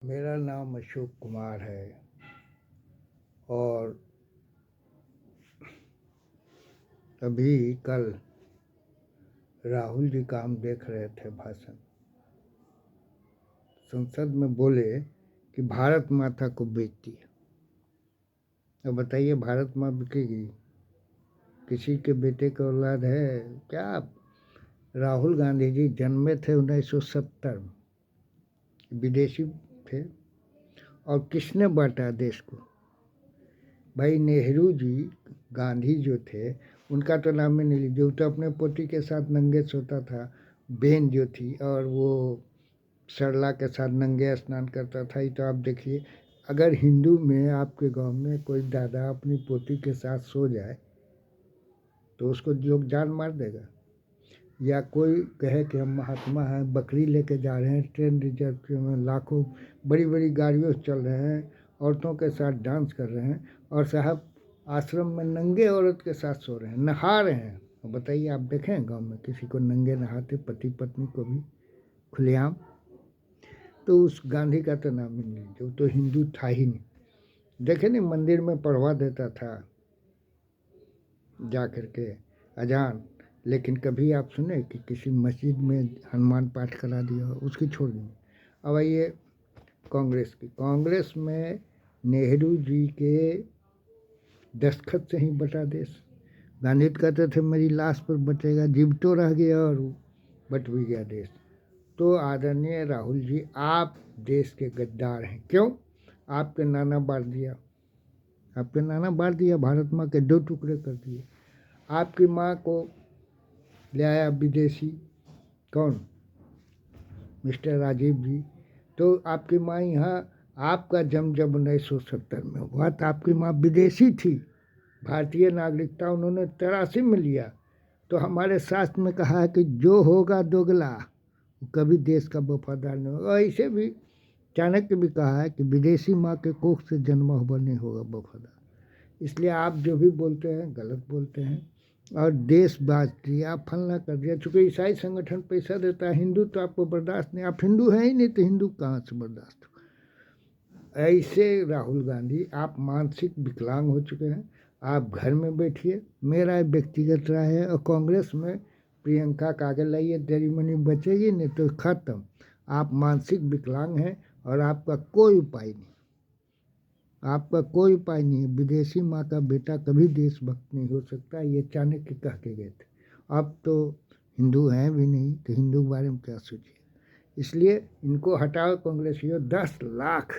मेरा नाम अशोक कुमार है और अभी कल राहुल जी का हम देख रहे थे भाषण। संसद में बोले कि भारत माता को बेच दिया। अब बताइए, भारत माँ बिकेगी? किसी के बेटे का औलाद है क्या? राहुल गांधी जी जन्मे थे 1970 में, विदेशी थे। और किसने बांटा देश को? भाई नेहरू जी, गांधी जो थे उनका तो नाम ही नहीं ली। जो तो अपने पोती के साथ नंगे सोता था, बहन जो थी, और वो सरला के साथ नंगे स्नान करता था। ये तो आप देखिए, अगर हिंदू में आपके गांव में कोई दादा अपनी पोती के साथ सो जाए तो उसको लोग जान मार देगा। या कोई कहे कि हम महात्मा हैं, बकरी लेके जा रहे हैं ट्रेन रिजर्व में, लाखों बड़ी बड़ी गाड़ियों से चल रहे हैं, औरतों के साथ डांस कर रहे हैं, और साहब आश्रम में नंगे औरत के साथ सो रहे हैं, नहा रहे हैं। तो बताइए, आप देखें गांव में किसी को नंगे नहाते, पति पत्नी को भी खुलेआम? तो उस गांधी का तो नाम ही नहीं, जो तो हिंदू था ही नहीं। देखे नहीं, मंदिर में पढ़वा देता था जा कर के अजान, लेकिन कभी आप सुने कि किसी मस्जिद में हनुमान पाठ करा दिया हो? उसकी छोड़ दी। अब आइए कांग्रेस की। कांग्रेस में नेहरू जी के दस्तखत से ही बटा देश। गांधी कहते थे मेरी लाश पर बटेगा, जीव तो रह गया और बट भी गया देश। तो आदरणीय राहुल जी, आप देश के गद्दार हैं। क्यों? आपके नाना बांट दिया, आपके नाना बांट दिया, भारत माँ के 2 टुकड़े कर दिए। आपकी माँ को ले आया विदेशी, कौन? मिस्टर राजीव जी। तो आपकी माँ यहाँ, आपका जन्म जब 1970 में हुआ तो आपकी माँ विदेशी थी, भारतीय नागरिकता उन्होंने 83 में लिया। तो हमारे शास्त्र में कहा है कि जो होगा दोगला, कभी देश का वफादार नहीं होगा। ऐसे भी चाणक्य भी कहा है कि विदेशी माँ के कोख से जन्मा हुआ नहीं होगा वफादार। इसलिए आप जो भी बोलते हैं गलत बोलते हैं, और देश बाज दिया, फलना कर दिया। चूँकि ईसाई संगठन पैसा देता है, हिंदू तो आपको बर्दाश्त नहीं। आप हिंदू हैं ही नहीं तो हिंदू कहाँ से बर्दाश्त हो? ऐसे राहुल गांधी, आप मानसिक विकलांग हो चुके हैं। आप घर में बैठिए, मेरा व्यक्तिगत राय है। और कांग्रेस में प्रियंका का आगे लाइए, तेरी मनी बचेगी, नहीं तो खत्म। आप मानसिक विकलांग हैं और आपका कोई उपाय नहीं, आपका कोई उपाय नहीं है। विदेशी माँ का बेटा कभी देशभक्त नहीं हो सकता, ये चाणक्य कह के गए थे। अब तो हिंदू हैं भी नहीं तो हिंदू के बारे में क्या सोचिए। इसलिए इनको हटाओ कांग्रेसियों। 10 लाख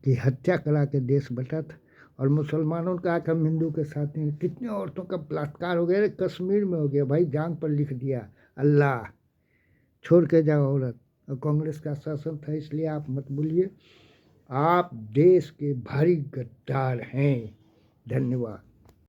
की हत्या करा के देश बटा था, और मुसलमानों का आकर हम हिंदू के साथ नहीं। कितने औरतों का बलात्कार हो गया, कश्मीर में हो गया भाई, जान पर लिख दिया अल्लाह, छोड़ के जाओ औरत। और कांग्रेस का शासन था, इसलिए आप मत भूलिए, आप देश के भारी गद्दार हैं। धन्यवाद।